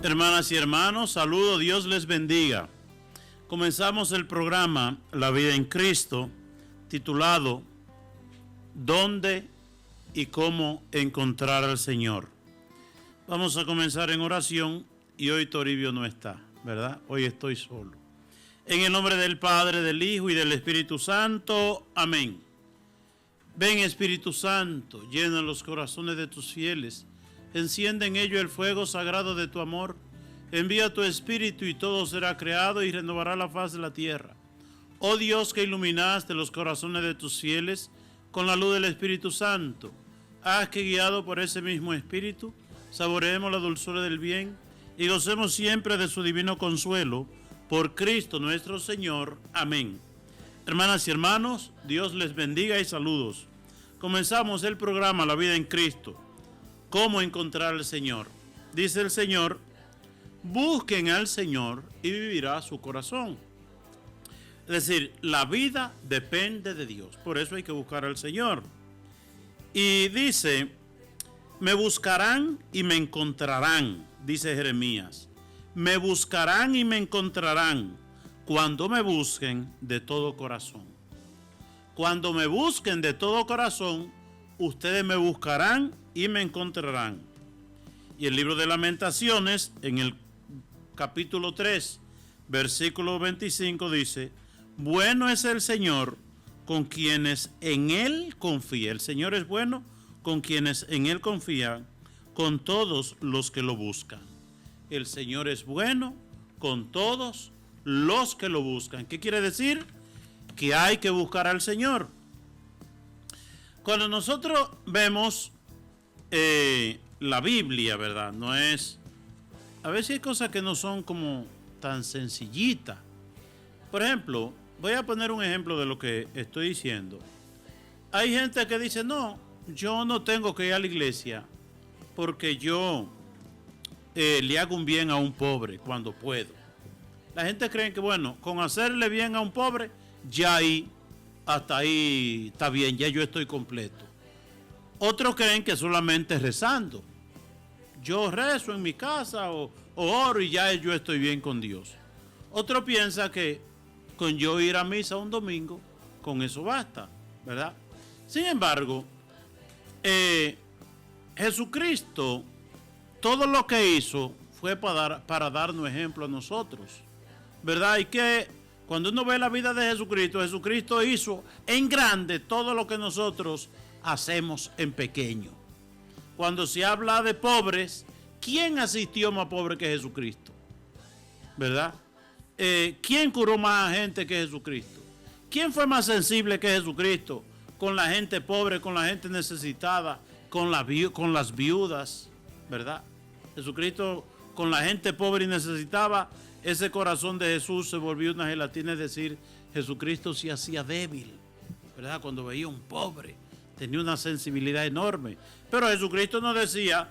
Hermanas y hermanos, saludo, Dios les bendiga. Comenzamos el programa La Vida en Cristo, titulado ¿Dónde y cómo encontrar al Señor? Vamos a comenzar en oración y hoy Toribio no está, ¿verdad? Hoy estoy solo. En el nombre del Padre, del Hijo y del Espíritu Santo. Amén. Ven, Espíritu Santo, llena los corazones de tus fieles. Enciende en ellos el fuego sagrado de tu amor. Envía tu Espíritu y todo será creado y renovará la faz de la tierra. Oh Dios, que iluminaste los corazones de tus fieles con la luz del Espíritu Santo, haz que, guiado por ese mismo Espíritu, saboreemos la dulzura del bien y gocemos siempre de su divino consuelo. Por Cristo nuestro Señor. Amén. Hermanas y hermanos, Dios les bendiga y saludos. Comenzamos el programa La Vida en Cristo. ¿Cómo encontrar al Señor? Dice el Señor, busquen al Señor y vivirá su corazón. Es decir, la vida depende de Dios, por eso hay que buscar al Señor. Y dice, me buscarán y me encontrarán, dice Jeremías. Me buscarán y me encontrarán cuando me busquen de todo corazón. Cuando me busquen de todo corazón, ustedes me buscarán y me encontrarán. Y el libro de Lamentaciones, en el capítulo 3, versículo 25, dice, bueno es el Señor con quienes en Él confía. El Señor es bueno con quienes en Él confían, con todos los que lo buscan. El Señor es bueno con todos los que lo buscan. ¿Qué quiere decir? Que hay que buscar al Señor. Cuando nosotros vemos la Biblia, ¿verdad? No es... A veces hay cosas que no son como tan sencillitas. Por ejemplo, voy a poner un ejemplo de lo que estoy diciendo. Hay gente que dice, no, yo no tengo que ir a la iglesia porque yo le hago un bien a un pobre cuando puedo. La gente cree que, bueno, con hacerle bien a un pobre, ya ahí, hasta ahí está bien, ya yo estoy completo. Otros creen que solamente rezando. Yo rezo en mi casa o oro y ya yo estoy bien con Dios. Otro piensa que con yo ir a misa un domingo, con eso basta, ¿verdad? Sin embargo, Jesucristo, todo lo que hizo fue para darnos ejemplo a nosotros, ¿verdad? Y que cuando uno ve la vida de Jesucristo, Jesucristo hizo en grande todo lo que nosotros hacemos en pequeño. Cuando se habla de pobres, ¿quién asistió más pobre que Jesucristo? ¿Verdad? ¿Quién curó más gente que Jesucristo? ¿Quién fue más sensible que Jesucristo con la gente pobre, con la gente necesitada, con las viudas? ¿Verdad? Jesucristo con la gente pobre y necesitada, ese corazón de Jesús se volvió una gelatina, es decir, Jesucristo se hacía débil, ¿verdad? Cuando veía un pobre, tenía una sensibilidad enorme. Pero Jesucristo nos decía,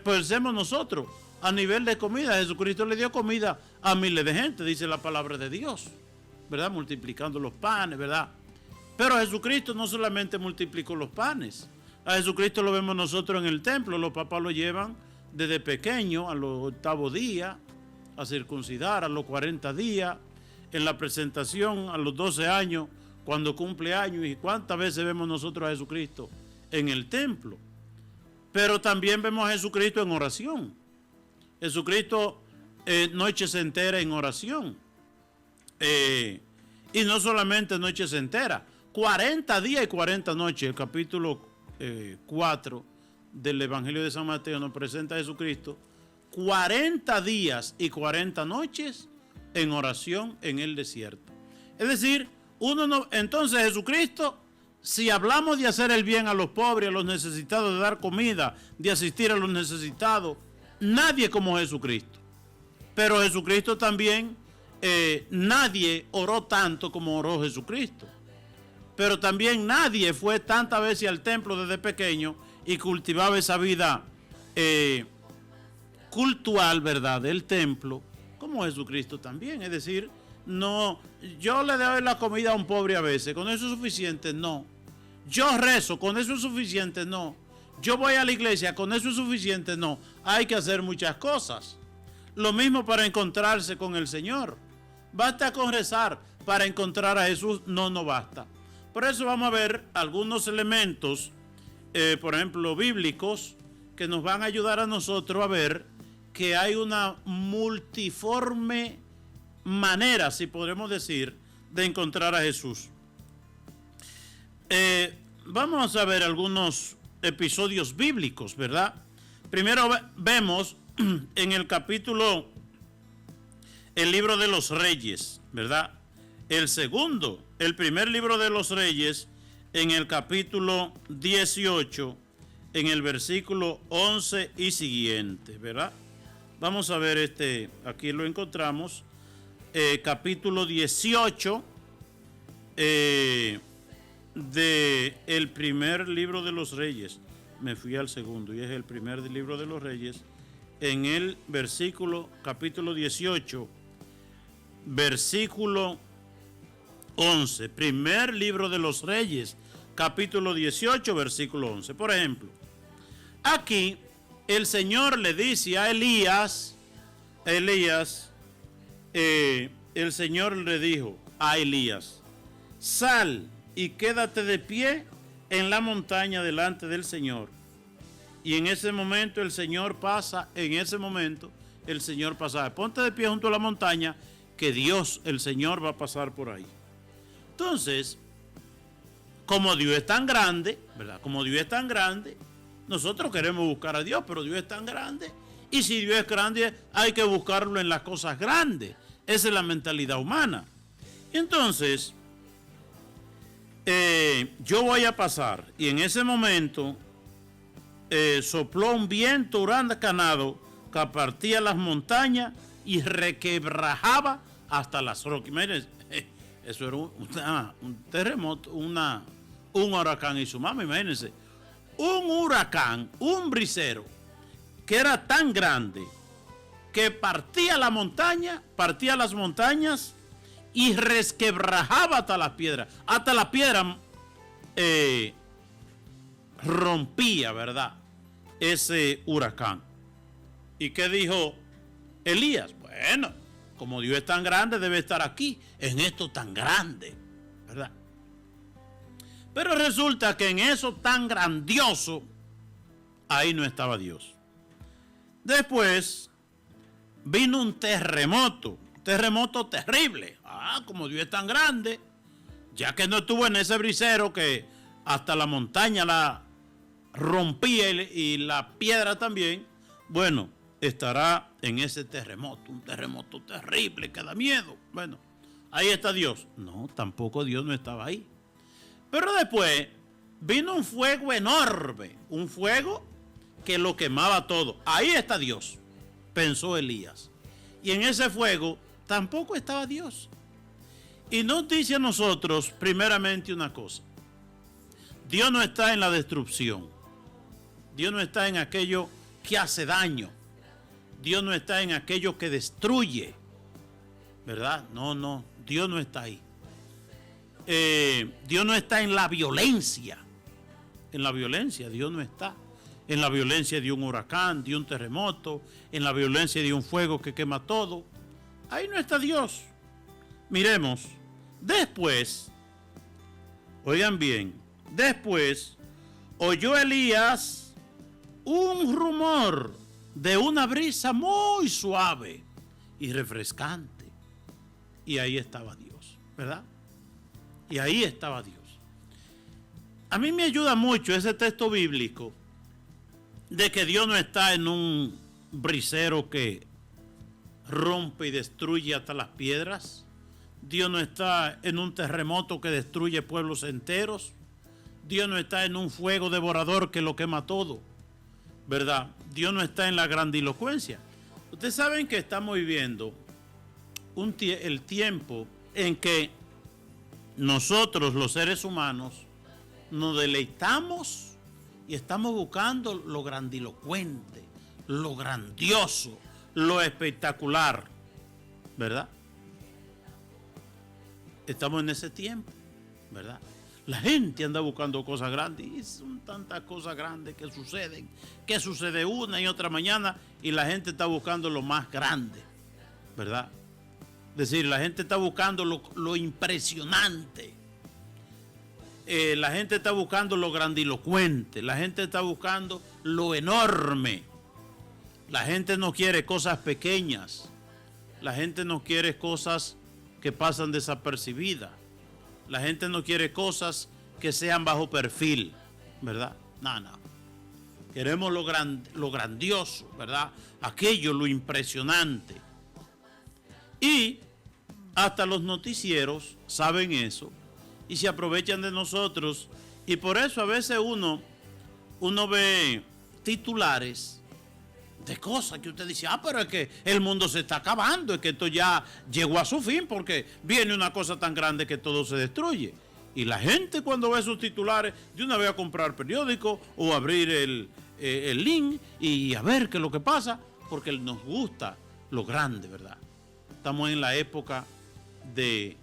pensemos nosotros, a nivel de comida, Jesucristo le dio comida a miles de gente, dice la palabra de Dios, ¿verdad? Multiplicando los panes, ¿verdad? Pero Jesucristo no solamente multiplicó los panes, a Jesucristo lo vemos nosotros en el templo, los papás lo llevan desde pequeño a los 8 días, a circuncidar a los 40 días, en la presentación a los 12 años, cuando cumple años. ¿Y cuántas veces vemos nosotros a Jesucristo en el templo? Pero también vemos a Jesucristo en oración. Jesucristo noches enteras en oración. Y no solamente noches enteras, 40 días y 40 noches. El capítulo 4 del Evangelio de San Mateo nos presenta a Jesucristo 40 días y 40 noches en oración en el desierto. Es decir, entonces Jesucristo, si hablamos de hacer el bien a los pobres, a los necesitados, de dar comida, de asistir a los necesitados, nadie como Jesucristo. Pero Jesucristo también, nadie oró tanto como oró Jesucristo. Pero también nadie fue tantas veces al templo desde pequeño y cultivaba esa vida cultural, ¿verdad?, del templo, como Jesucristo también. Es decir, no, yo le doy la comida a un pobre a veces, ¿con eso es suficiente? No. Yo rezo, ¿con eso es suficiente? No. yo voy a la iglesia, con eso es suficiente. No, hay que hacer muchas cosas. Lo mismo para encontrarse con el Señor. Basta con rezar para encontrar a Jesús. No, no basta. Por eso vamos a ver algunos elementos, por ejemplo, bíblicos, que nos van a ayudar a nosotros a ver que hay una multiforme manera, si podemos decir, de encontrar a Jesús. Vamos a ver algunos episodios bíblicos, ¿verdad? Primero vemos en el capítulo, el libro de los Reyes, ¿verdad? El primer libro de los Reyes, en el capítulo 18, en el versículo 11 y siguiente, ¿verdad? Vamos a ver aquí lo encontramos, capítulo 18, de el primer libro de los Reyes. Me fui al segundo y es el primer libro de los Reyes, en el capítulo 18, versículo 11. Primer libro de los Reyes, capítulo 18, versículo 11. Por ejemplo, aquí el Señor le dice a Elías, el Señor le dijo a Elías: sal y quédate de pie en la montaña delante del Señor. Y en ese momento el Señor pasa, ponte de pie junto a la montaña, que Dios, el Señor, va a pasar por ahí. Entonces, como Dios es tan grande, ¿verdad? Como Dios es tan grande, nosotros queremos buscar a Dios, pero Dios es tan grande. Y si Dios es grande, hay que buscarlo en las cosas grandes. Esa es la mentalidad humana. Entonces, yo voy a pasar, y en ese momento sopló un viento huracanado que partía las montañas y requebrajaba hasta las rocas. Imagínense, eso era un terremoto, un huracán y su mamá. Imagínense, un huracán, un brisero que era tan grande que partía las montañas y resquebrajaba hasta las piedras. Hasta la piedra rompía, ¿verdad? Ese huracán. ¿Y qué dijo Elías? Bueno, como Dios es tan grande, debe estar aquí, en esto tan grande, ¿verdad? Pero resulta que en eso tan grandioso, ahí no estaba Dios. Después vino un terremoto terrible. Como Dios es tan grande, ya que no estuvo en ese brisero que hasta la montaña la rompía y la piedra también, bueno, estará en ese terremoto, un terremoto terrible que da miedo. Bueno, ahí está Dios. No, tampoco Dios no estaba ahí. Pero después vino un fuego enorme, un fuego que lo quemaba todo. Ahí está Dios, pensó Elías. Y en ese fuego tampoco estaba Dios. Y nos dice a nosotros primeramente una cosa: Dios no está en la destrucción. Dios no está en aquello que hace daño. Dios no está en aquello que destruye, ¿verdad? No, Dios no está ahí. Dios no está en la violencia. En la violencia Dios no está. En la violencia de un huracán, de un terremoto, en la violencia de un fuego que quema todo. Ahí no está Dios. Miremos, después, oigan bien, después oyó Elías un rumor de una brisa muy suave y refrescante. Y ahí estaba Dios, ¿verdad? Y ahí estaba Dios. A mí me ayuda mucho ese texto bíblico de que Dios no está en un brisero que rompe y destruye hasta las piedras. Dios no está en un terremoto que destruye pueblos enteros. Dios no está en un fuego devorador que lo quema todo, ¿verdad? Dios no está en la grandilocuencia. Ustedes saben que estamos viviendo el tiempo en que nosotros, los seres humanos, nos deleitamos y estamos buscando lo grandilocuente, lo grandioso, lo espectacular, ¿verdad? Estamos en ese tiempo, ¿verdad? La gente anda buscando cosas grandes y son tantas cosas grandes que sucede una y otra mañana y la gente está buscando lo más grande, ¿verdad? Es decir, la gente está buscando lo impresionante. La gente está buscando lo grandilocuente, la gente está buscando lo enorme. La gente no quiere cosas pequeñas, la gente no quiere cosas que pasan desapercibidas, la gente no quiere cosas que sean bajo perfil, ¿verdad? No. Queremos lo grandioso, ¿verdad? Aquello, lo impresionante. Y hasta los noticieros saben eso y se aprovechan de nosotros. Y por eso a veces uno ve titulares de cosas que usted dice, pero es que el mundo se está acabando, es que esto ya llegó a su fin porque viene una cosa tan grande que todo se destruye. Y la gente cuando ve sus titulares, de una vez a comprar periódico o abrir el link y a ver qué es lo que pasa, porque nos gusta lo grande, ¿verdad? Estamos en la época de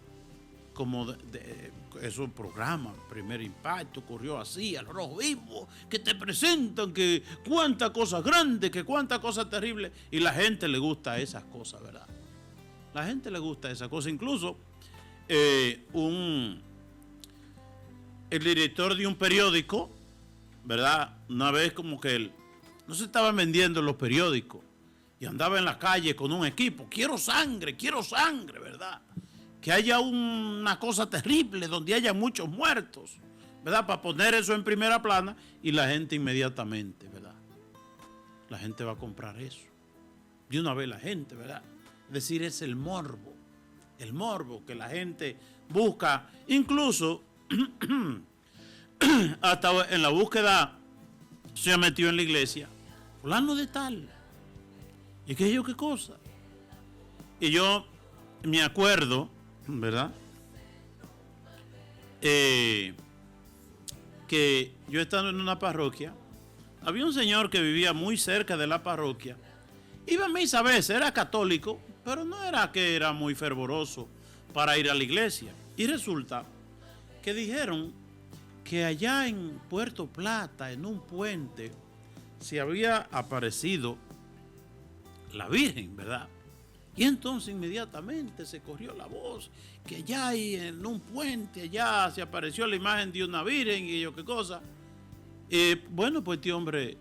esos programas, Primer Impacto, ocurrió así, al rojo vivo, que te presentan que cuántas cosas grandes, que cuántas cosas terribles, y la gente le gusta esas cosas, ¿verdad? La gente le gusta esas cosas. Incluso el director de un periódico, ¿verdad? Una vez como que él no se estaban vendiendo los periódicos y andaba en la calle con un equipo, quiero sangre, ¿verdad? Que haya una cosa terrible donde haya muchos muertos, ¿verdad? Para poner eso en primera plana y la gente inmediatamente, ¿verdad? La gente va a comprar eso. De una vez la gente, ¿verdad? Es decir, es el morbo que la gente busca, incluso hasta en la búsqueda se ha metido en la iglesia, fulano de tal, y qué yo qué cosa. Y yo me acuerdo, ¿verdad? Que yo estando en una parroquia, había un señor que vivía muy cerca de la parroquia, iba a misa a veces, era católico, pero no era que era muy fervoroso para ir a la iglesia. Y resulta que dijeron que allá en Puerto Plata, en un puente, se había aparecido la Virgen, ¿verdad? Y entonces inmediatamente se corrió la voz que allá en un puente, allá se apareció la imagen de una virgen y yo qué cosa. Bueno, pues este hombre,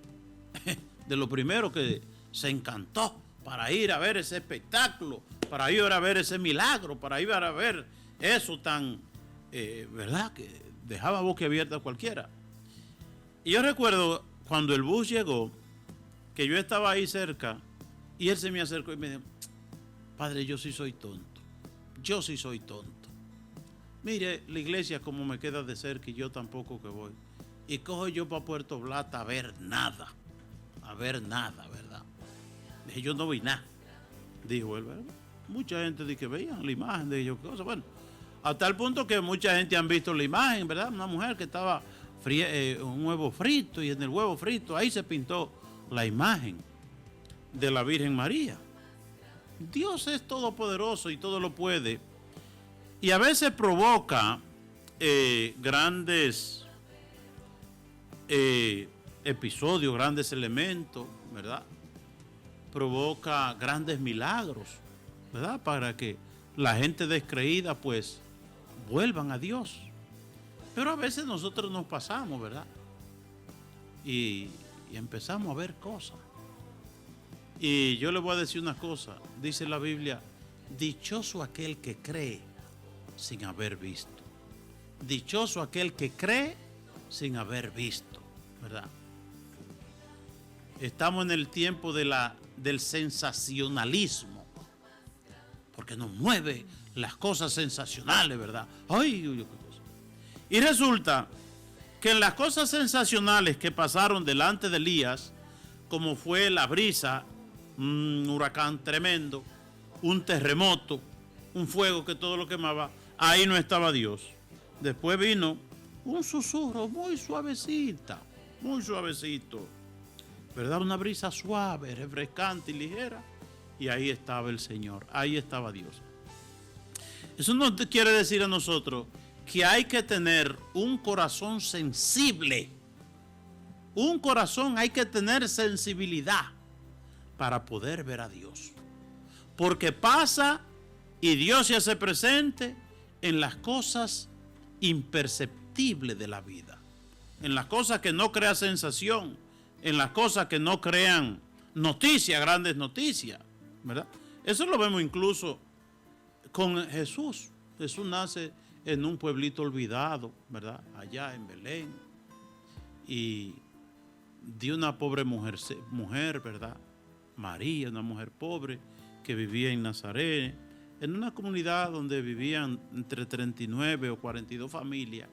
de lo primero que se encantó para ir a ver ese espectáculo, para ir a ver ese milagro, para ir a ver eso tan, ¿verdad? Que dejaba boquiabierta a cualquiera. Y yo recuerdo cuando el bus llegó, que yo estaba ahí cerca y él se me acercó y me dijo, padre, yo sí soy tonto. Mire, la iglesia como me queda de cerca y yo tampoco que voy. Y cojo yo para Puerto Plata a ver nada, ¿verdad? Dije, yo no vi nada. Dijo él, ¿verdad? Mucha gente dice que veían la imagen de ellos, cosas. Bueno, hasta el punto que mucha gente han visto la imagen, ¿verdad? Una mujer que estaba un huevo frito y en el huevo frito ahí se pintó la imagen de la Virgen María. Dios es todopoderoso y todo lo puede. Y a veces provoca grandes episodios, grandes elementos, ¿verdad? Provoca grandes milagros, ¿verdad? Para que la gente descreída pues vuelvan a Dios. Pero a veces nosotros nos pasamos, ¿verdad? Y empezamos a ver cosas. Y yo le voy a decir una cosa, dice la Biblia, dichoso aquel que cree sin haber visto. Dichoso aquel que cree sin haber visto, ¿verdad? Estamos en el tiempo del sensacionalismo, porque nos mueve las cosas sensacionales, ¿verdad? ¡Ay, qué cosa! Y resulta que en las cosas sensacionales que pasaron delante de Elías, como fue la brisa, un huracán tremendo, un terremoto, un fuego que todo lo quemaba, ahí no estaba Dios. Después vino un susurro muy suavecito, ¿verdad? Una brisa suave, refrescante y ligera, y ahí estaba el Señor, ahí estaba Dios. Eso no quiere decir a nosotros que hay que tener un corazón sensible. Un corazón, hay que tener sensibilidad para poder ver a Dios. Porque pasa y Dios se hace presente en las cosas imperceptibles de la vida. En las cosas que no crean sensación. En las cosas que no crean noticias, grandes noticias, ¿verdad? Eso lo vemos incluso con Jesús. Jesús nace en un pueblito olvidado, ¿verdad? Allá en Belén. Y de una pobre mujer, ¿verdad? María, una mujer pobre que vivía en Nazaret, en una comunidad donde vivían entre 39 o 42 familias.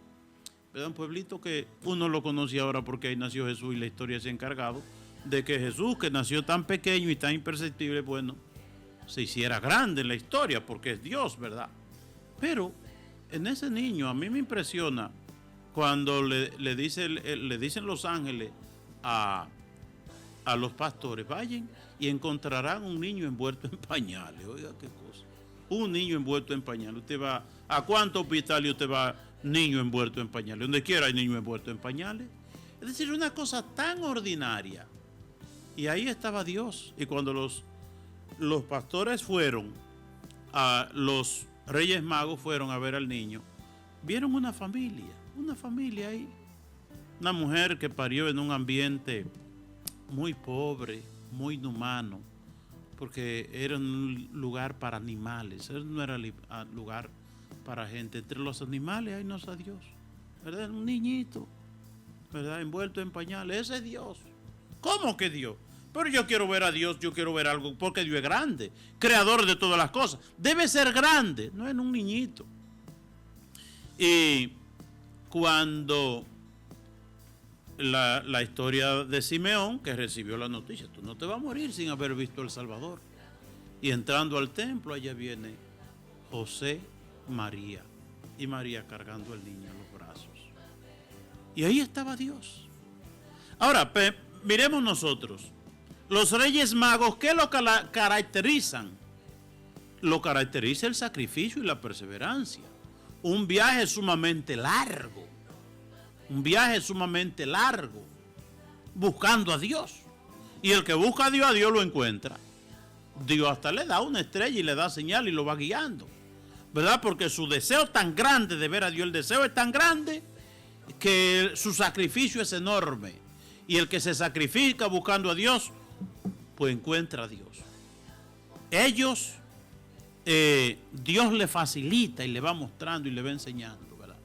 ¿Verdad? Un pueblito que uno lo conoce ahora porque ahí nació Jesús y la historia se ha encargado de que Jesús, que nació tan pequeño y tan imperceptible, bueno, se hiciera grande en la historia porque es Dios, ¿verdad? Pero en ese niño a mí me impresiona cuando le dicen los ángeles a los pastores, vayan y encontrarán un niño envuelto en pañales. Oiga, qué cosa. Un niño envuelto en pañales. Usted va, ¿a cuántos hospitales usted va? Niño envuelto en pañales. Donde quiera hay niño envuelto en pañales. Es decir, una cosa tan ordinaria. Y ahí estaba Dios. Y cuando los pastores fueron, los Reyes Magos fueron a ver al niño, vieron una familia ahí. Una mujer que parió en un ambiente muy pobre, muy inhumano, porque era un lugar para animales, no era lugar para gente. Entre los animales hay no sé Dios, ¿verdad? Un niñito, ¿verdad? Envuelto en pañales, ese es Dios. ¿Cómo que Dios? Pero yo quiero ver a Dios, yo quiero ver algo, porque Dios es grande, creador de todas las cosas. Debe ser grande, no es un niñito. Y cuando la historia de Simeón, que recibió la noticia, tú no te vas a morir sin haber visto al Salvador. Y entrando al templo, allá viene José, María, y María cargando al niño en los brazos. Y ahí estaba Dios. Ahora, miremos nosotros. Los Reyes Magos, ¿qué lo caracterizan? Lo caracteriza el sacrificio y la perseverancia. Un viaje sumamente largo. Buscando a Dios. Y el que busca a Dios lo encuentra. Dios hasta le da una estrella y le da señal y lo va guiando, ¿verdad? Porque su deseo tan grande de ver a Dios, el deseo es tan grande que su sacrificio es enorme. Y el que se sacrifica buscando a Dios, pues encuentra a Dios. Ellos, Dios le facilita y le va mostrando y le va enseñando, ¿verdad?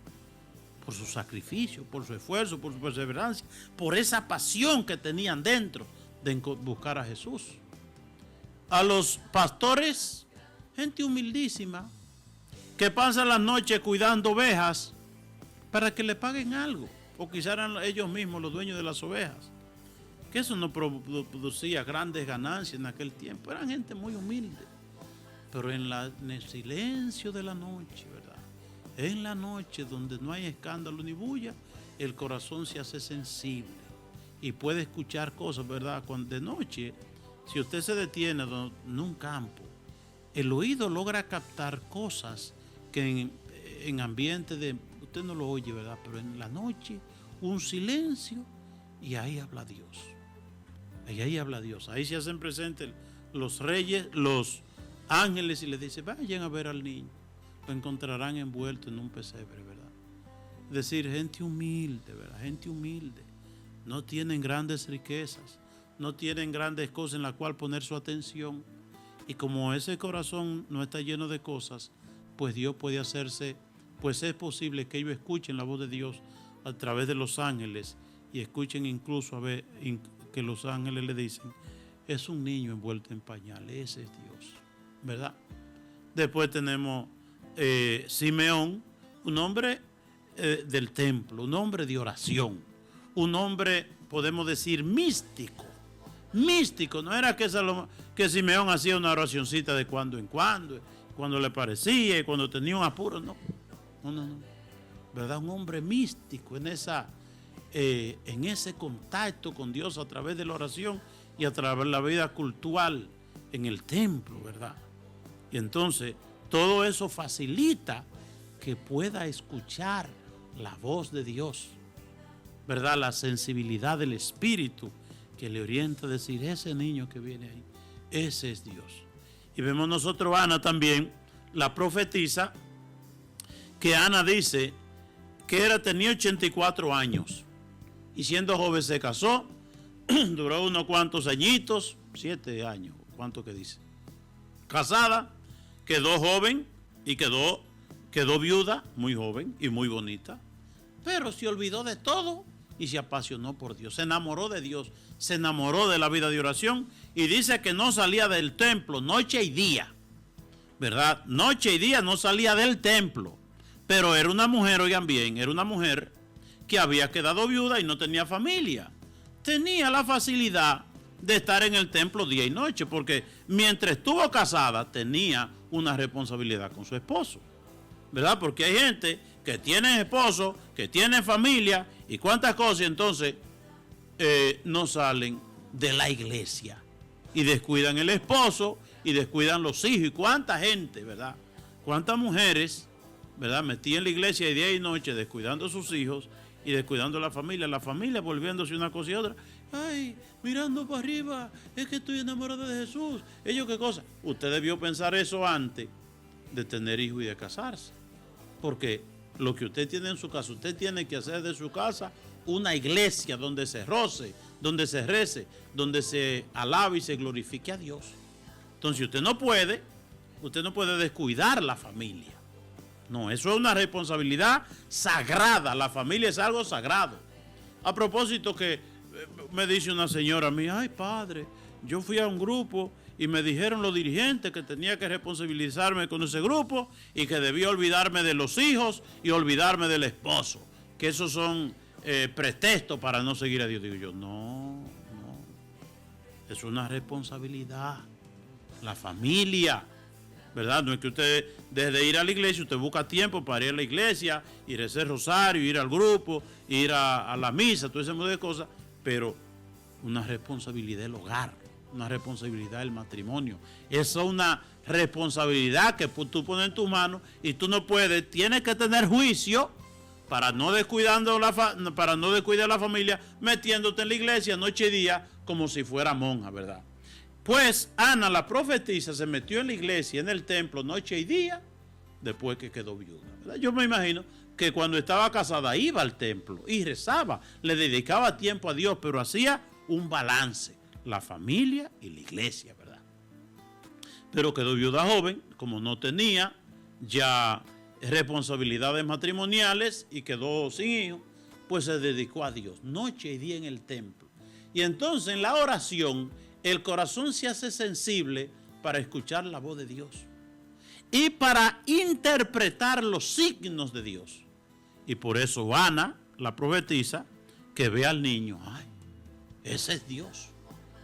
Por su sacrificio, por su esfuerzo, por su perseverancia, por esa pasión que tenían dentro de buscar a Jesús. A los pastores, gente humildísima, que pasa la noche cuidando ovejas para que le paguen algo, o quizás eran ellos mismos los dueños de las ovejas, que eso no producía grandes ganancias en aquel tiempo. Eran gente muy humilde, pero en el silencio de la noche, ¿verdad? En la noche donde no hay escándalo ni bulla, el corazón se hace sensible y puede escuchar cosas, ¿verdad? Cuando de noche, si usted se detiene en un campo, el oído logra captar cosas que en ambiente de, usted no lo oye, ¿verdad? Pero en la noche, un silencio y ahí habla Dios. Ahí habla Dios. Ahí se hacen presentes los reyes, los ángeles y les dicen, vayan a ver al niño. Lo encontrarán envuelto en un pesebre, ¿verdad? Es decir, gente humilde, ¿verdad? Gente humilde. No tienen grandes riquezas, no tienen grandes cosas en las cuales poner su atención. Y como ese corazón no está lleno de cosas, pues Dios puede hacerse, pues es posible que ellos escuchen la voz de Dios a través de los ángeles y escuchen incluso a ver que los ángeles le dicen, es un niño envuelto en pañales, ese es Dios, ¿verdad? Después tenemos Simeón, un hombre del templo, un hombre de oración, un hombre, podemos decir, místico. Místico, no era que Simeón hacía una oracioncita de cuando en cuando le parecía y cuando tenía un apuro, no, ¿verdad? Un hombre místico en ese contacto con Dios a través de la oración y a través de la vida cultural en el templo, ¿verdad? Y entonces todo eso facilita que pueda escuchar la voz de Dios, ¿verdad? La sensibilidad del Espíritu que le orienta a decir, ese niño que viene ahí, ese es Dios. Y vemos nosotros Ana también, la profetisa, que Ana dice que tenía 84 años y siendo joven se casó, duró unos cuantos añitos, 7 años, ¿cuánto que dice? Casada, quedó joven y quedó viuda, muy joven y muy bonita, pero se olvidó de todo y se apasionó por Dios, se enamoró de Dios, se enamoró de la vida de oración y dice que no salía del templo noche y día, ¿verdad? Noche y día no salía del templo, pero era una mujer, oigan bien, era una mujer que había quedado viuda y no tenía familia, tenía la facilidad de estar en el templo día y noche, porque mientras estuvo casada tenía una responsabilidad con su esposo, ¿verdad? Porque hay gente que tiene esposo, que tiene familia y cuántas cosas, y entonces no salen de la iglesia y descuidan el esposo y descuidan los hijos. Y cuánta gente, ¿verdad? Cuántas mujeres, ¿verdad? Metidas en la iglesia día y noche descuidando a sus hijos y descuidando la familia volviéndose una cosa y otra. Ay, mirando para arriba, es que estoy enamorado de Jesús. Ellos qué cosa. Usted debió pensar eso antes de tener hijos y de casarse. Porque lo que usted tiene en su casa, usted tiene que hacer de su casa una iglesia donde se roce, donde se rece, donde se alabe y se glorifique a Dios. Entonces usted no puede descuidar la familia. No, eso es una responsabilidad sagrada. La familia es algo sagrado. A propósito que me dice una señora a mí, ay padre, yo fui a un grupo y me dijeron los dirigentes que tenía que responsabilizarme con ese grupo y que debía olvidarme de los hijos y olvidarme del esposo, que esos son pretextos para no seguir a Dios. Digo yo, no, es una responsabilidad. La familia, ¿verdad? No es que usted, desde ir a la iglesia, usted busca tiempo para ir a la iglesia, ir a hacer rosario, ir al grupo, ir a la misa, todo ese modo de cosas, pero una responsabilidad del hogar, una responsabilidad del matrimonio. Esa es una responsabilidad que tú pones en tus manos y tú no puedes, tienes que tener juicio para no descuidar la familia, metiéndote en la iglesia noche y día como si fuera monja, ¿verdad? Pues Ana, la profetisa, se metió en la iglesia, en el templo, noche y día, después que quedó viuda, ¿verdad? Yo me imagino que cuando estaba casada iba al templo y rezaba, le dedicaba tiempo a Dios, pero hacía un balance, la familia y la iglesia, ¿verdad? Pero quedó viuda joven, como no tenía ya responsabilidades matrimoniales y quedó sin hijos, pues se dedicó a Dios, noche y día en el templo. Y entonces en la oración, el corazón se hace sensible para escuchar la voz de Dios y para interpretar los signos de Dios. Y por eso Ana, la profetisa, que ve al niño, ay, ese es Dios.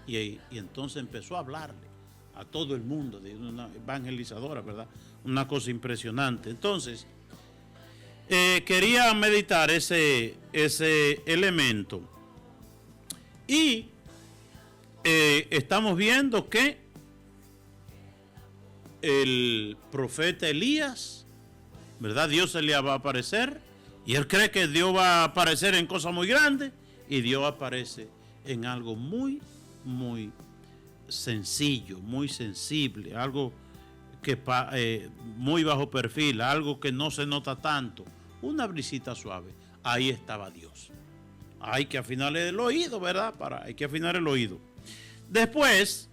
Y entonces empezó a hablarle a todo el mundo, de una evangelizadora, ¿verdad? Una cosa impresionante. Entonces, quería meditar ese elemento. Y estamos viendo que el profeta Elías, ¿verdad? Dios se le va a aparecer y él cree que Dios va a aparecer en cosas muy grandes y Dios aparece en algo muy, muy sencillo, muy sensible, algo que muy bajo perfil, algo que no se nota tanto, una brisita suave. Ahí estaba Dios. Hay que afinar el oído, ¿verdad? Hay que afinar el oído. Después,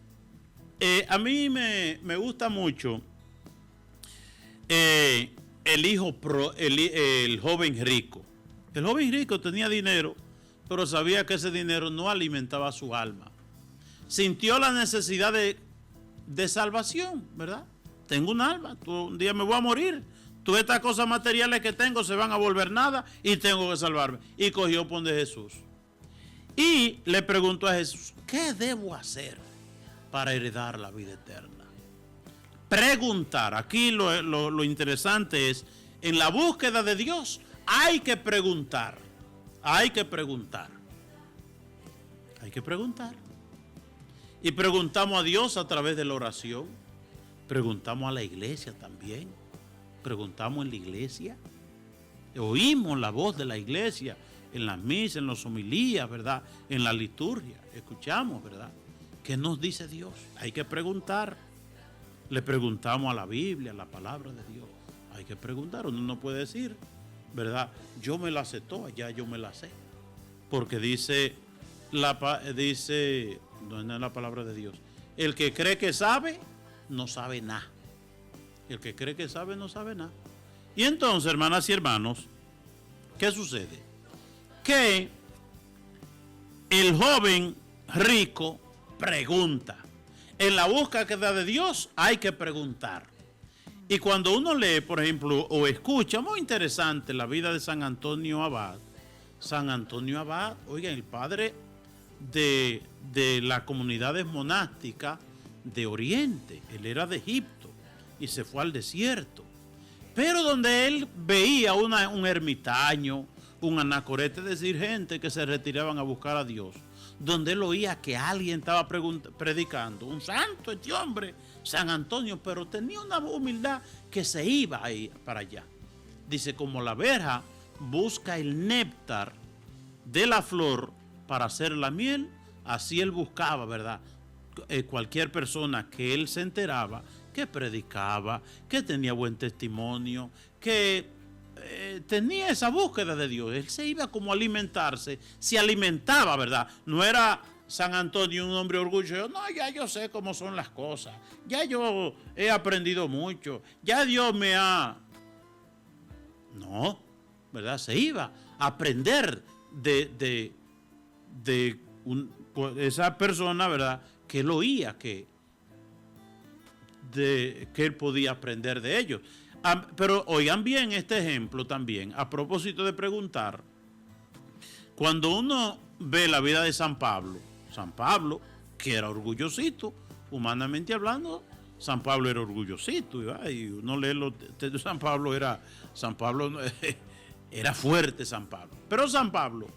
a mí me gusta mucho el joven rico. El joven rico tenía dinero, pero sabía que ese dinero no alimentaba su alma. Sintió la necesidad de salvación, ¿verdad? Tengo un alma, un día me voy a morir. Todas estas cosas materiales que tengo se van a volver nada y tengo que salvarme. Y cogió pon de Jesús. Y le preguntó a Jesús, ¿qué debo hacer para heredar la vida eterna? Preguntar. Aquí lo interesante es, en la búsqueda de Dios hay que preguntar. Hay que preguntar. Hay que preguntar. Y preguntamos a Dios a través de la oración. Preguntamos a la iglesia también. Preguntamos en la iglesia. Oímos la voz de la iglesia en las misas, en las homilías, ¿verdad? En la liturgia. Escuchamos, ¿verdad? ¿Qué nos dice Dios? Hay que preguntar. Le preguntamos a la Biblia, a la palabra de Dios. Hay que preguntar. Uno no puede decir, ¿verdad? Yo me la sé toda, ya yo me la sé. Porque dice, no es la palabra de Dios. El que cree que sabe, no sabe nada. El que cree que sabe, no sabe nada. Y entonces, hermanas y hermanos, ¿qué sucede? Que el joven rico pregunta. En la búsqueda de Dios hay que preguntar. Y cuando uno lee, por ejemplo, o escucha, muy interesante, la vida de San Antonio Abad. San Antonio Abad, oigan, el padre de las comunidades monásticas de Oriente. Él era de Egipto y se fue al desierto. Pero donde él veía un ermitaño, un anacorete, es decir, gente que se retiraban a buscar a Dios, donde él oía que alguien estaba predicando, un santo este hombre, San Antonio, pero tenía una humildad que se iba ahí para allá. Dice, como la abeja busca el néctar de la flor para hacer la miel, así él buscaba, ¿verdad? Cualquier persona que él se enteraba, que predicaba, que tenía buen testimonio, que tenía esa búsqueda de Dios. Él se iba como a alimentarse, se alimentaba, ¿verdad? No era San Antonio un hombre orgulloso. No, ya yo sé cómo son las cosas. Ya yo he aprendido mucho. Ya Dios me ha... No, ¿verdad? Se iba a aprender de esa persona, ¿verdad? Que él oía, que él podía aprender de ellos. Pero oigan bien este ejemplo también, a propósito de preguntar. Cuando uno ve la vida de San Pablo, que era orgullosito, humanamente hablando, San Pablo era orgullosito, y uno lee los textos de San Pablo era fuerte San Pablo. Pero San Pablo,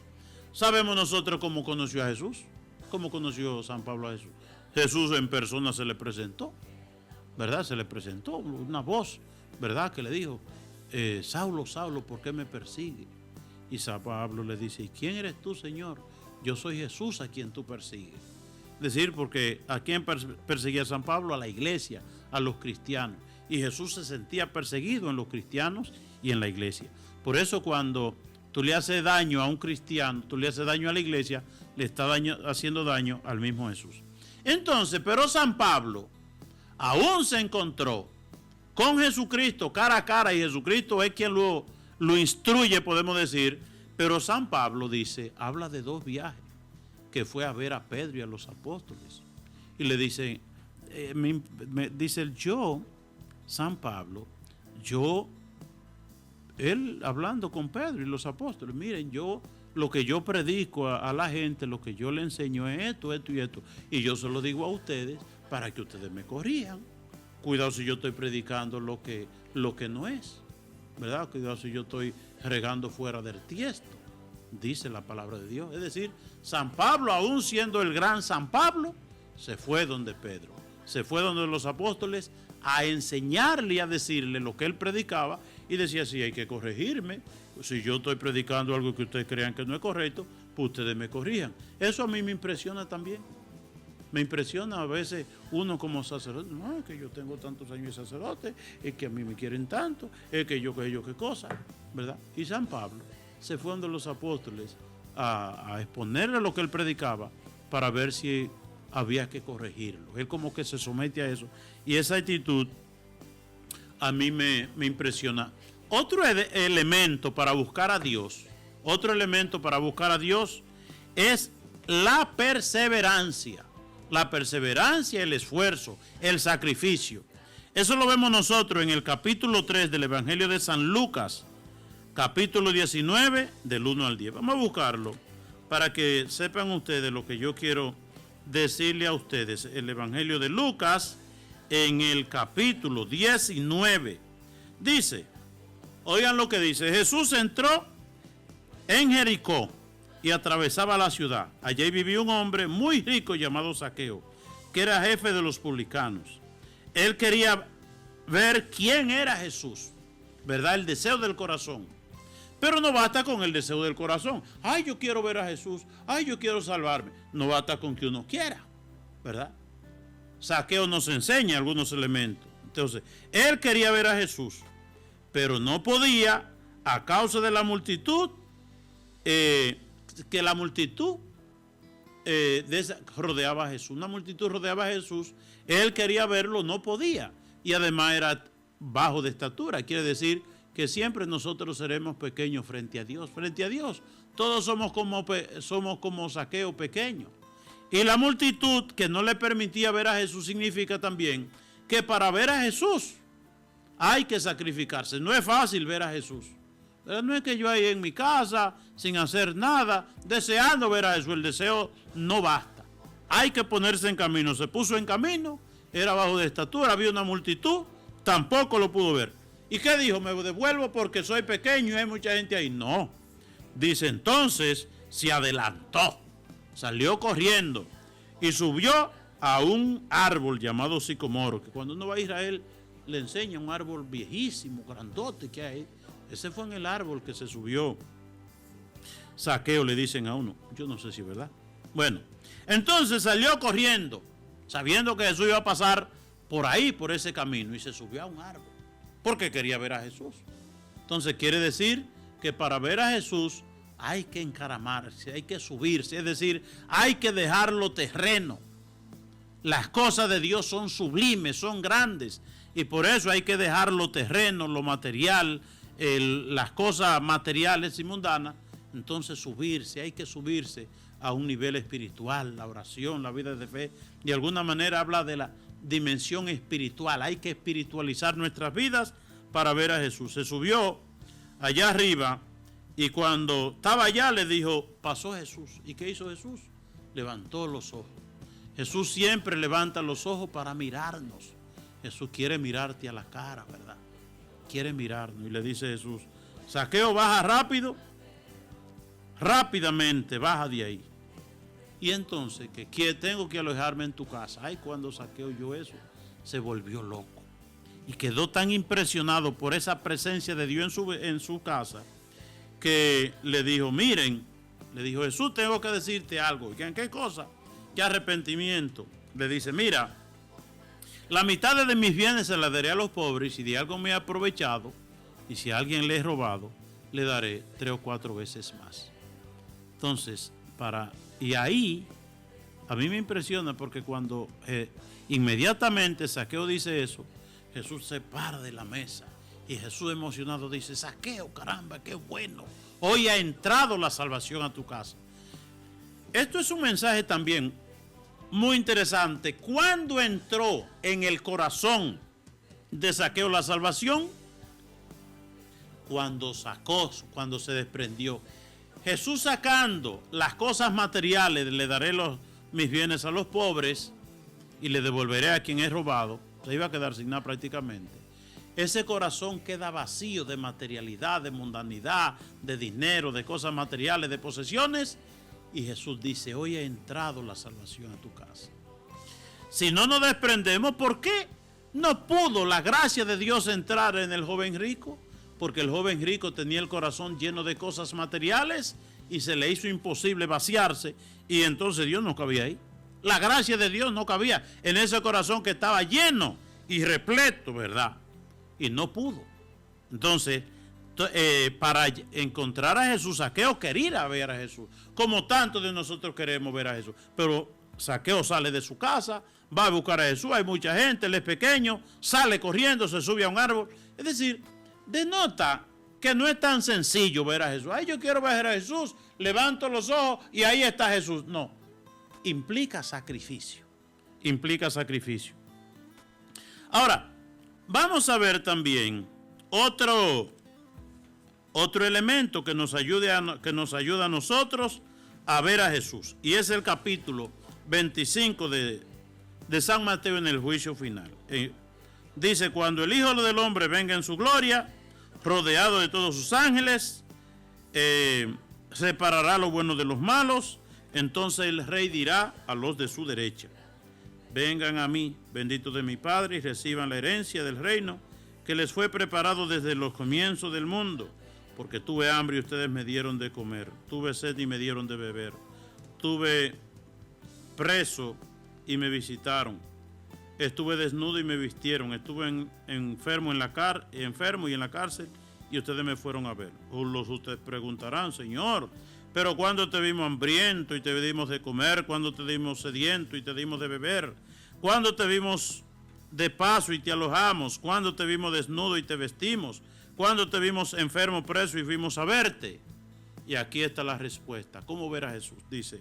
sabemos nosotros cómo conoció a Jesús. ¿Cómo conoció San Pablo a Jesús? Jesús en persona se le presentó, ¿verdad? Se le presentó una voz, ¿verdad? Que le dijo, Saulo, Saulo, ¿por qué me persigue? Y San Pablo le dice, ¿y quién eres tú, Señor? Yo soy Jesús a quien tú persigues. Es decir, porque ¿a quién perseguía San Pablo? A la iglesia, a los cristianos. Y Jesús se sentía perseguido en los cristianos y en la iglesia. Por eso cuando tú le haces daño a un cristiano, tú le haces daño a la iglesia, le está haciendo daño al mismo Jesús. Entonces, pero San Pablo aún se encontró con Jesucristo cara a cara, y Jesucristo es quien lo instruye, podemos decir. Pero San Pablo dice, habla de 2 viajes, que fue a ver a Pedro y a los apóstoles. Y le dice, dice yo, San Pablo, él hablando con Pedro y los apóstoles, miren, lo que yo predico a la gente, lo que yo le enseño es esto, esto y esto. Y yo se lo digo a ustedes para que ustedes me corrijan. Cuidado si yo estoy predicando lo que no es, ¿verdad? Cuidado si yo estoy regando fuera del tiesto, dice la palabra de Dios. Es decir, San Pablo, aún siendo el gran San Pablo, se fue donde Pedro, se fue donde los apóstoles a enseñarle y a decirle lo que él predicaba, y decía, sí, hay que corregirme. Si yo estoy predicando algo que ustedes crean que no es correcto, pues ustedes me corrijan. Eso a mí me impresiona también. Me impresiona a veces uno como sacerdote. No, es que yo tengo tantos años de sacerdote, es que a mí me quieren tanto, es que yo qué cosa, ¿verdad? Y San Pablo se fue donde los apóstoles a exponerle lo que él predicaba para ver si había que corregirlo. Él como que se somete a eso. Y esa actitud a mí me impresiona. Otro elemento para buscar a Dios es la perseverancia. La perseverancia, el esfuerzo, el sacrificio. Eso lo vemos nosotros en el capítulo 3 del Evangelio de San Lucas, capítulo 19, del 1 al 10. Vamos a buscarlo para que sepan ustedes lo que yo quiero decirle a ustedes. El Evangelio de Lucas, en el capítulo 19, dice, oigan lo que dice, Jesús entró en Jericó y atravesaba la ciudad. Allí vivía un hombre muy rico llamado Zaqueo, que era jefe de los publicanos. Él quería ver quién era Jesús. ¿verdad? El deseo del corazón. Pero no basta con el deseo del corazón. Ay, yo quiero ver a Jesús. Ay, yo quiero salvarme. No basta con que uno quiera, ¿verdad? Zaqueo nos enseña algunos elementos. Entonces, él quería ver a Jesús, pero no podía a causa de la multitud, que la multitud rodeaba a Jesús. Una multitud rodeaba a Jesús. Él quería verlo, no podía. Y además era bajo de estatura. Quiere decir que siempre nosotros seremos pequeños frente a Dios. Frente a Dios, todos somos como Zaqueo pequeño. Y la multitud que no le permitía ver a Jesús significa también que para ver a Jesús hay que sacrificarse. No es fácil ver a Jesús. No es que yo ahí en mi casa, sin hacer nada, deseando ver a Jesús. El deseo no basta. Hay que ponerse en camino. Se puso en camino, era bajo de estatura, había una multitud, tampoco lo pudo ver. ¿Y qué dijo? Me devuelvo porque soy pequeño y hay mucha gente ahí. No. Dice, entonces se adelantó, salió corriendo y subió a un árbol llamado sicomoro, que cuando uno va a Israel le enseña un árbol viejísimo, grandote que hay. Ese fue en el árbol que se subió Zaqueo, le dicen a uno. Yo no sé si es verdad. Bueno, entonces salió corriendo, sabiendo que Jesús iba a pasar por ahí, por ese camino, y se subió a un árbol, porque quería ver a Jesús. Entonces quiere decir que para ver a Jesús hay que encaramarse, hay que subirse, es decir, hay que dejarlo terreno. Las cosas de Dios son sublimes, son grandes, y por eso hay que dejarlo terreno, lo material, las cosas materiales y mundanas. Entonces subirse, hay que subirse a un nivel espiritual, la oración, la vida de fe. De alguna manera habla de la dimensión espiritual. Hay que espiritualizar nuestras vidas para ver a Jesús. Se subió allá arriba y cuando estaba allá le dijo, pasó Jesús. ¿Y qué hizo Jesús? Levantó los ojos. Jesús siempre levanta los ojos para mirarnos. Jesús quiere mirarte a la cara, ¿verdad? Quiere mirarnos. Y le dice Jesús, Zaqueo, baja rápido, rápidamente baja de ahí. Y entonces, que tengo que alojarme en tu casa. Ay, cuando Zaqueo oyó eso, se volvió loco. Y quedó tan impresionado por esa presencia de Dios en su casa, que le dijo, miren, le dijo, Jesús, tengo que decirte algo. ¿Y qué cosa? ¿Qué arrepentimiento? Le dice, mira, la mitad de mis bienes se la daré a los pobres, y si de algo me he aprovechado, y si a alguien le he robado, le daré 3 o 4 veces más. Entonces, y ahí, a mí me impresiona porque cuando inmediatamente Zaqueo dice eso, Jesús se para de la mesa y Jesús emocionado dice, Zaqueo, caramba, qué bueno, hoy ha entrado la salvación a tu casa. Esto es un mensaje también muy interesante. ¿Cuándo entró en el corazón de Zaqueo la salvación? Cuando se desprendió. Jesús sacando las cosas materiales, le daré mis bienes a los pobres y le devolveré a quien he robado, se iba a quedar sin nada prácticamente. Ese corazón queda vacío de materialidad, de mundanidad, de dinero, de cosas materiales, de posesiones. Y Jesús dice, hoy ha entrado la salvación a tu casa. Si no nos desprendemos, ¿por qué no pudo la gracia de Dios entrar en el joven rico? Porque el joven rico tenía el corazón lleno de cosas materiales y se le hizo imposible vaciarse, y entonces Dios no cabía ahí. La gracia de Dios no cabía en ese corazón que estaba lleno y repleto, ¿verdad? Y no pudo. Entonces, para encontrar a Jesús, Zaqueo quería ver a Jesús, como tantos de nosotros queremos ver a Jesús. Pero Zaqueo sale de su casa, va a buscar a Jesús, hay mucha gente, él es pequeño, sale corriendo, se sube a un árbol. Es decir, denota que no es tan sencillo ver a Jesús. Ay, yo quiero ver a Jesús, levanto los ojos y ahí está Jesús. No, implica sacrificio. Implica sacrificio. Ahora, vamos a ver también otro elemento que nos ayuda a nosotros a ver a Jesús. Y es el capítulo 25 de San Mateo en el juicio final. Dice, cuando el Hijo del Hombre venga en su gloria, rodeado de todos sus ángeles, separará lo bueno de los malos. Entonces el Rey dirá a los de su derecha, vengan a mí, benditos de mi Padre, y reciban la herencia del reino que les fue preparado desde los comienzos del mundo, porque tuve hambre y ustedes me dieron de comer, tuve sed y me dieron de beber, tuve preso y me visitaron, estuve desnudo y me vistieron, estuve enfermo y en la cárcel y ustedes me fueron a ver. Ustedes preguntarán, Señor, pero ¿cuándo te vimos hambriento y te dimos de comer? ¿Cuándo te dimos sediento y te dimos de beber? ¿Cuándo te vimos de paso y te alojamos? ¿Cuándo te vimos desnudo y te vestimos? ¿Cuándo te vimos enfermo, preso y fuimos a verte? Y aquí está la respuesta. ¿Cómo ver a Jesús? Dice,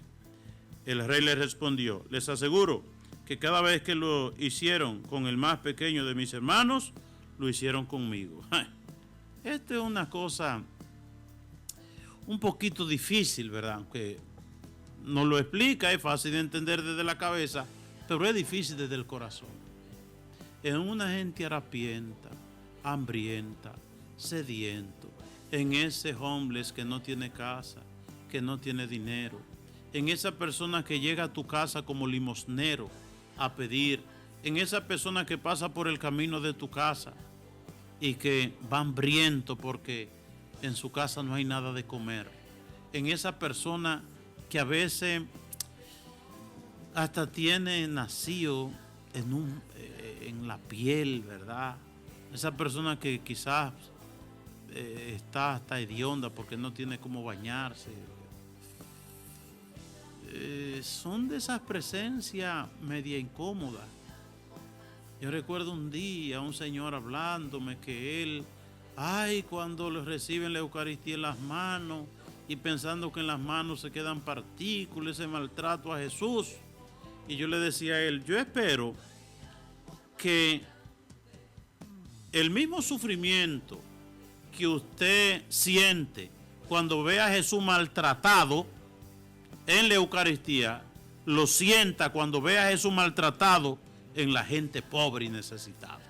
el rey le respondió, les aseguro que cada vez que lo hicieron con el más pequeño de mis hermanos, lo hicieron conmigo. Esto es una cosa un poquito difícil, ¿verdad? Aunque nos lo explica, es fácil de entender desde la cabeza, pero es difícil desde el corazón. En una gente harapienta, hambrienta, sediento, en ese homeless que no tiene casa, que no tiene dinero, en esa persona que llega a tu casa como limosnero a pedir, en esa persona que pasa por el camino de tu casa y que va hambriento porque en su casa no hay nada de comer, en esa persona que a veces hasta tiene nacido en la piel, ¿verdad? Esa persona que quizás está hasta hedionda porque no tiene cómo bañarse. Son de esas presencias media incómodas. Yo recuerdo un día a un señor hablándome que él, cuando le reciben la Eucaristía en las manos y pensando que en las manos se quedan partículas, ese maltrato a Jesús. Y yo le decía a él, yo espero que el mismo sufrimiento que usted siente cuando ve a Jesús maltratado en la Eucaristía, lo sienta cuando ve a Jesús maltratado en la gente pobre y necesitada.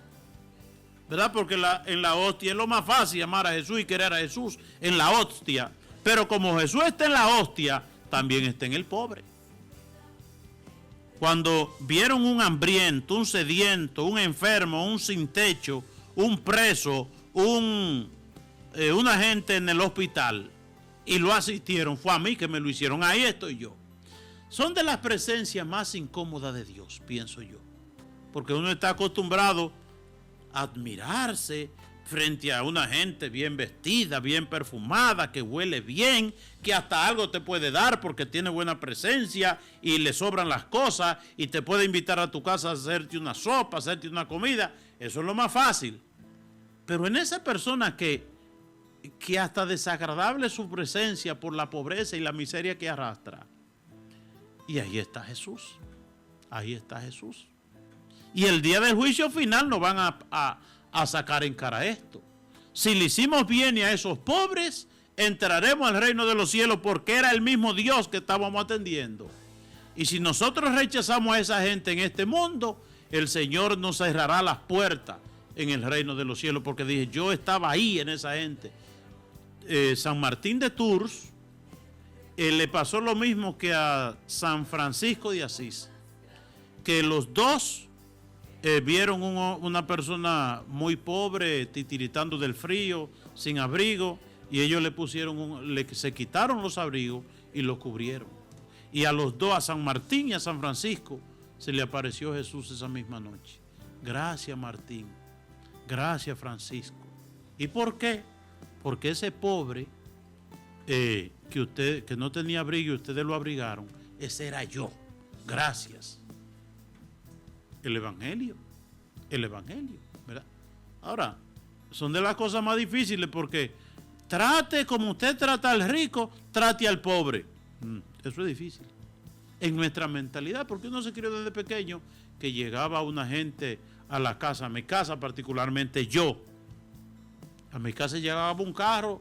¿Verdad? Porque en la hostia es lo más fácil amar a Jesús y querer a Jesús en la hostia. Pero como Jesús está en la hostia, también está en el pobre. Cuando vieron un hambriento, un sediento, un enfermo, un sin techo, un preso, una gente en el hospital y lo asistieron, fue a mí que me lo hicieron, ahí estoy yo. Son de las presencias más incómodas de Dios, pienso yo, porque uno está acostumbrado a admirarse frente a una gente bien vestida, bien perfumada, que huele bien, que hasta algo te puede dar porque tiene buena presencia y le sobran las cosas y te puede invitar a tu casa a hacerte una sopa, a hacerte una comida. Eso es lo más fácil. Pero en esa persona que hasta desagradable es su presencia por la pobreza y la miseria que arrastra. Y ahí está Jesús. Ahí está Jesús. Y el día del juicio final nos van a sacar en cara esto. Si le hicimos bien a esos pobres, entraremos al reino de los cielos porque era el mismo Dios que estábamos atendiendo. Y si nosotros rechazamos a esa gente en este mundo, el Señor nos cerrará las puertas en el reino de los cielos, porque dije, yo estaba ahí en esa gente. San Martín de Tours le pasó lo mismo que a San Francisco de Asís, que los dos vieron una persona muy pobre, titiritando del frío, sin abrigo, y ellos le pusieron, se quitaron los abrigos y los cubrieron. Y a los dos, a San Martín y a San Francisco, se le apareció Jesús esa misma noche. Gracias, Martín. Gracias, Francisco. ¿Y por qué? Porque ese pobre que no tenía abrigo y ustedes lo abrigaron, ese era yo. Gracias. El Evangelio, ¿verdad? Ahora, son de las cosas más difíciles porque trate como usted trata al rico, trate al pobre. Eso es difícil. En nuestra mentalidad, porque uno se crió desde pequeño que llegaba una gente a la casa, a mi casa particularmente yo. A mi casa llegaba un carro,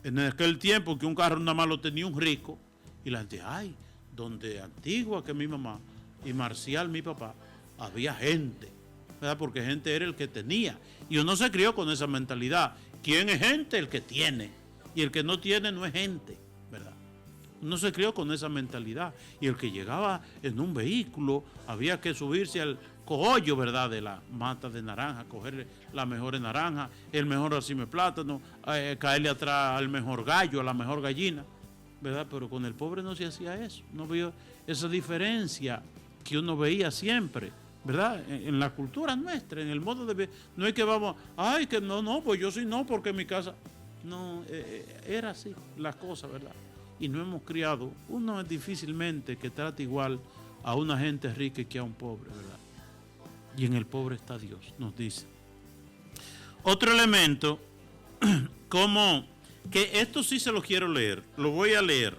en aquel tiempo que un carro nada más lo tenía un rico, y la gente, donde Antigua, que mi mamá, y Marcial, mi papá, había gente, ¿verdad? Porque gente era el que tenía. Y uno se crió con esa mentalidad. ¿Quién es gente? El que tiene. Y el que no tiene no es gente, ¿verdad? Uno se crió con esa mentalidad. Y el que llegaba en un vehículo, había que subirse al cogollo, ¿verdad?, de la mata de naranja, coger la mejor naranja, el mejor racimo de plátano, caerle atrás al mejor gallo, a la mejor gallina, ¿verdad? Pero con el pobre no se hacía eso. No vio esa diferencia que uno veía siempre, ¿verdad? En la cultura nuestra, en el modo de ver. No es que vamos, ay, que no, pues yo sí no, porque en mi casa. No, era así las cosas, ¿verdad? Y no hemos criado. Uno es difícilmente que trate igual a una gente rica que a un pobre, ¿verdad? Y en el pobre está Dios, nos dice. Otro elemento, como que esto sí se lo quiero leer, lo voy a leer,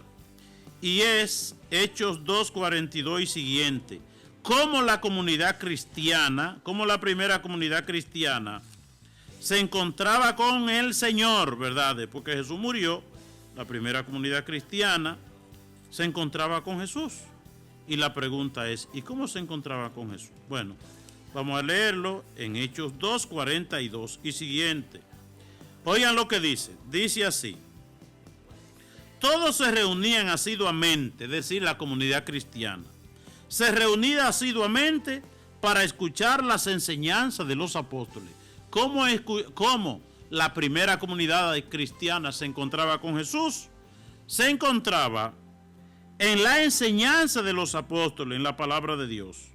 y es Hechos 2:42 y siguiente. Cómo la comunidad cristiana, como la primera comunidad cristiana se encontraba con el Señor, ¿verdad? Después que Jesús murió, la primera comunidad cristiana se encontraba con Jesús. Y la pregunta es, ¿y cómo se encontraba con Jesús? Bueno, vamos a leerlo en Hechos 2:42 y siguiente. Oigan lo que dice. Dice así: todos se reunían asiduamente, es decir, la comunidad cristiana. Se reunía asiduamente para escuchar las enseñanzas de los apóstoles. ¿Cómo la primera comunidad cristiana se encontraba con Jesús? Se encontraba en la enseñanza de los apóstoles, en la palabra de Dios.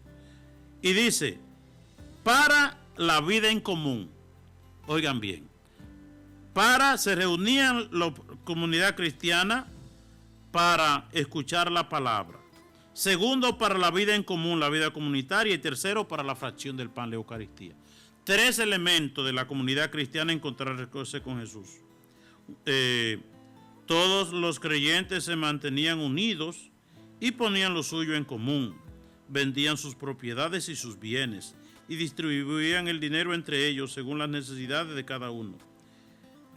Y dice, para la vida en común. Oigan bien. Se reunían la comunidad cristiana para escuchar la palabra. Segundo, para la vida en común, la vida comunitaria. Y tercero, para la fracción del pan, la Eucaristía. 3 elementos de la comunidad cristiana encontrarse con Jesús. Todos los creyentes se mantenían unidos y ponían lo suyo en común. Vendían sus propiedades y sus bienes y distribuían el dinero entre ellos según las necesidades de cada uno.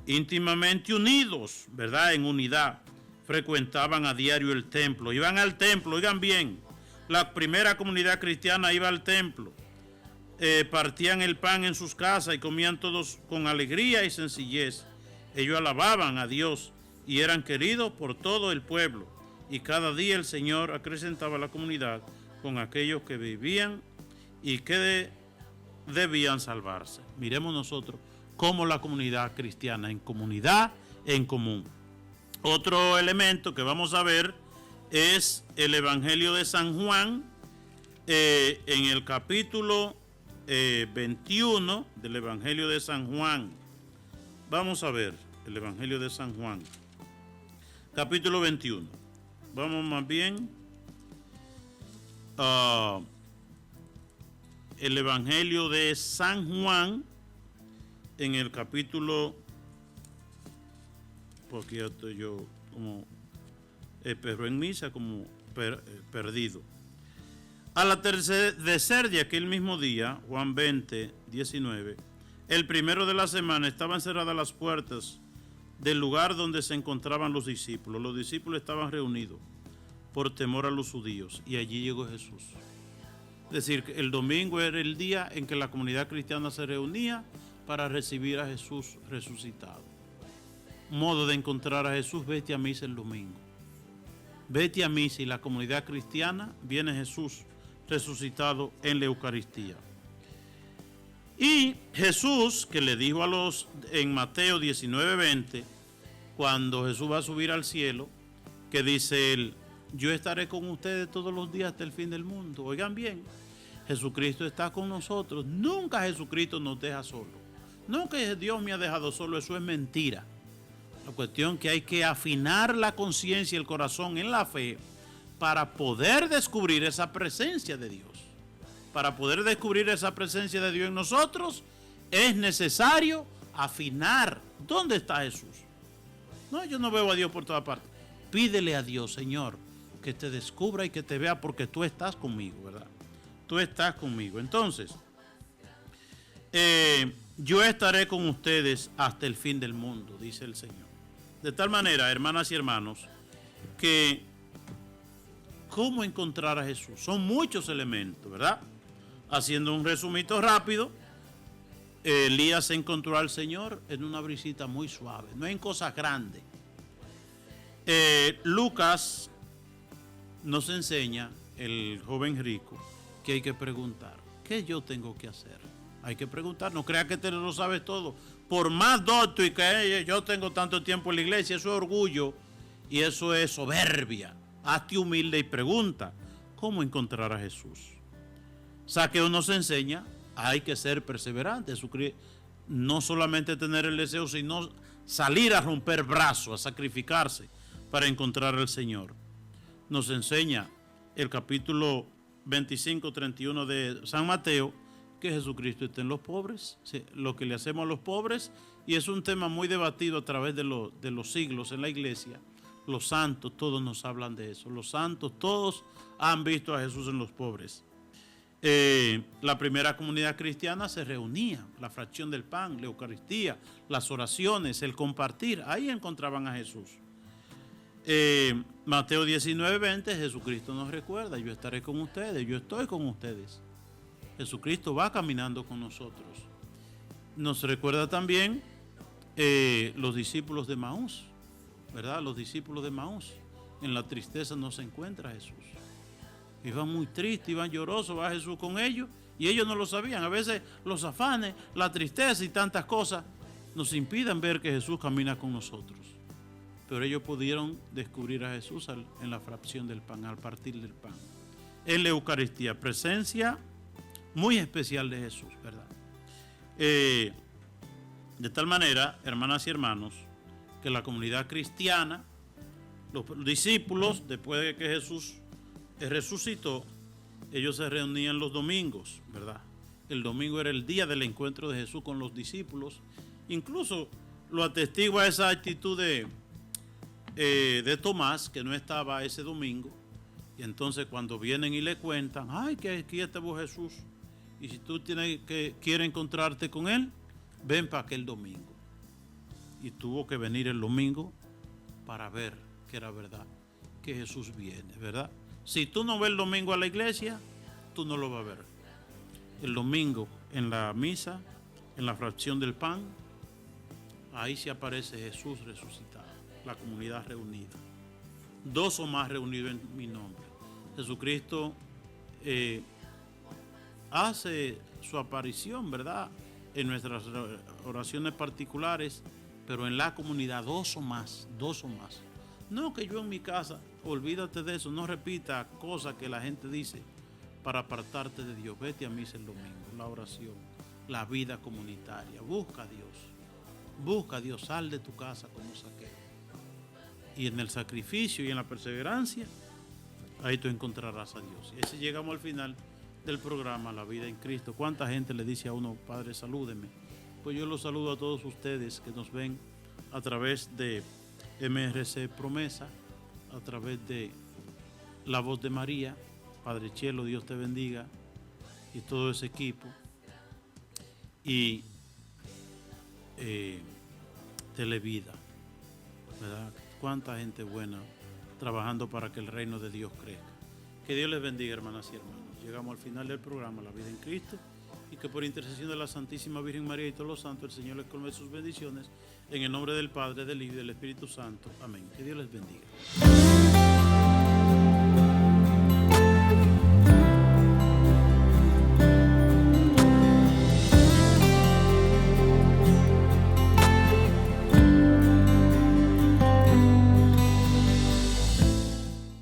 Íntimamente unidos, ¿verdad? En unidad. Frecuentaban a diario el templo. Iban al templo, oigan bien. La primera comunidad cristiana iba al templo. Partían el pan en sus casas y comían todos con alegría y sencillez. Ellos alababan a Dios y eran queridos por todo el pueblo. Y cada día el Señor acrecentaba a la comunidad con aquellos que vivían y que debían salvarse. Miremos nosotros cómo la comunidad cristiana, en comunidad, en común. Otro elemento que vamos a ver es el Evangelio de San Juan, en el capítulo 21 del Evangelio de San Juan. Vamos a ver el Evangelio de San Juan, capítulo 21. Vamos más bien el Evangelio de San Juan en el capítulo, porque ya estoy yo como perro en misa, como perdido. A la tercer de aquel mismo día, Juan 20:19, el primero de la semana, estaban cerradas las puertas del lugar donde se encontraban los discípulos. Los discípulos estaban reunidos por temor a los judíos y allí llegó Jesús. Es decir, el domingo era el día en que la comunidad cristiana se reunía para recibir a Jesús resucitado. Modo de encontrar a Jesús: vete a misa el domingo. Vete a misa y la comunidad cristiana viene Jesús resucitado en la Eucaristía. Y Jesús, que le dijo en Mateo 19:20, cuando Jesús va a subir al cielo, que dice él: yo estaré con ustedes todos los días hasta el fin del mundo. Oigan bien, Jesucristo está con nosotros. Nunca Jesucristo nos deja solo. Nunca Dios me ha dejado solo, eso es mentira. La cuestión que hay que afinar la conciencia y el corazón en la fe para poder descubrir esa presencia de Dios. Para poder descubrir esa presencia de Dios en nosotros, es necesario afinar. ¿Dónde está Jesús? No, yo no veo a Dios por toda parte. Pídele a Dios, Señor, que te descubra y que te vea, porque tú estás conmigo, ¿verdad? Tú estás conmigo. Entonces, yo estaré con ustedes hasta el fin del mundo, dice el Señor. De tal manera, hermanas y hermanos, que ¿cómo encontrar a Jesús? Son muchos elementos, ¿verdad? Haciendo un resumito rápido, Elías encontró al Señor en una brisita muy suave, no en cosas grandes. Lucas nos enseña, el joven rico, que hay que preguntar. ¿Qué yo tengo que hacer? Hay que preguntar, no crea que te lo sabes todo. Por más docto y que yo tengo tanto tiempo en la iglesia, eso es orgullo y eso es soberbia. Hazte humilde y pregunta, ¿cómo encontrar a Jesús? Saqueo nos enseña, hay que ser perseverante, no solamente tener el deseo, sino salir a romper brazos, a sacrificarse para encontrar al Señor. Nos enseña el capítulo 25, 31 de San Mateo, que Jesucristo está en los pobres, lo que le hacemos a los pobres, y es un tema muy debatido a través de los siglos en la iglesia. Los santos, todos nos hablan de eso. Los santos, todos han visto a Jesús en los pobres. La primera comunidad cristiana se reunía, la fracción del pan, la Eucaristía, las oraciones, el compartir, ahí encontraban a Jesús. Mateo 19, 20, Jesucristo nos recuerda, yo estaré con ustedes, yo estoy con ustedes. Jesucristo va caminando con nosotros. Nos recuerda también los discípulos de Maús, ¿verdad? Los discípulos de Maús, en la tristeza no se encuentra Jesús. Iban muy tristes, iban llorosos, va Jesús con ellos y ellos no lo sabían. A veces los afanes, la tristeza y tantas cosas nos impiden ver que Jesús camina con nosotros. Pero ellos pudieron descubrir a Jesús en la fracción del pan, al partir del pan. En la Eucaristía, presencia muy especial de Jesús, ¿verdad? De tal manera, hermanas y hermanos, que la comunidad cristiana, los discípulos, después de que Jesús resucitó, ellos se reunían los domingos, ¿verdad? El domingo era el día del encuentro de Jesús con los discípulos. Incluso lo atestigua esa actitud de Tomás, que no estaba ese domingo. Y entonces cuando vienen y le cuentan, ay, que aquí estaba Jesús, y si tú quieres encontrarte con él, ven para aquel domingo. Y tuvo que venir el domingo para ver que era verdad, que Jesús viene, ¿verdad? Si tú no ves el domingo a la iglesia, tú no lo vas a ver. El domingo en la misa, en la fracción del pan, ahí se aparece Jesús resucitado, la comunidad reunida. 2 o más reunidos en mi nombre. Jesucristo hace su aparición, ¿verdad? En nuestras oraciones particulares, pero en la comunidad 2 o más. No que yo en mi casa, olvídate de eso, no repita cosas que la gente dice para apartarte de Dios. Vete a misa el domingo, la oración, la vida comunitaria. Busca a Dios, sal de tu casa como Saqueo. Y en el sacrificio y en la perseverancia, ahí tú encontrarás a Dios. Y así llegamos al final del programa La Vida en Cristo. ¿Cuánta gente le dice a uno, Padre, salúdeme? Pues yo los saludo a todos ustedes que nos ven a través de MRC Promesa, a través de La Voz de María. Padre Chelo, Dios te bendiga, y todo ese equipo. Y Televida, ¿verdad? Cuánta gente buena trabajando para que el reino de Dios crezca. Que Dios les bendiga, hermanas y hermanos. Llegamos al final del programa La Vida en Cristo, y que por intercesión de la Santísima Virgen María y todos los santos, el Señor les colme sus bendiciones, en el nombre del Padre, del Hijo y del Espíritu Santo. Amén. Que Dios les bendiga.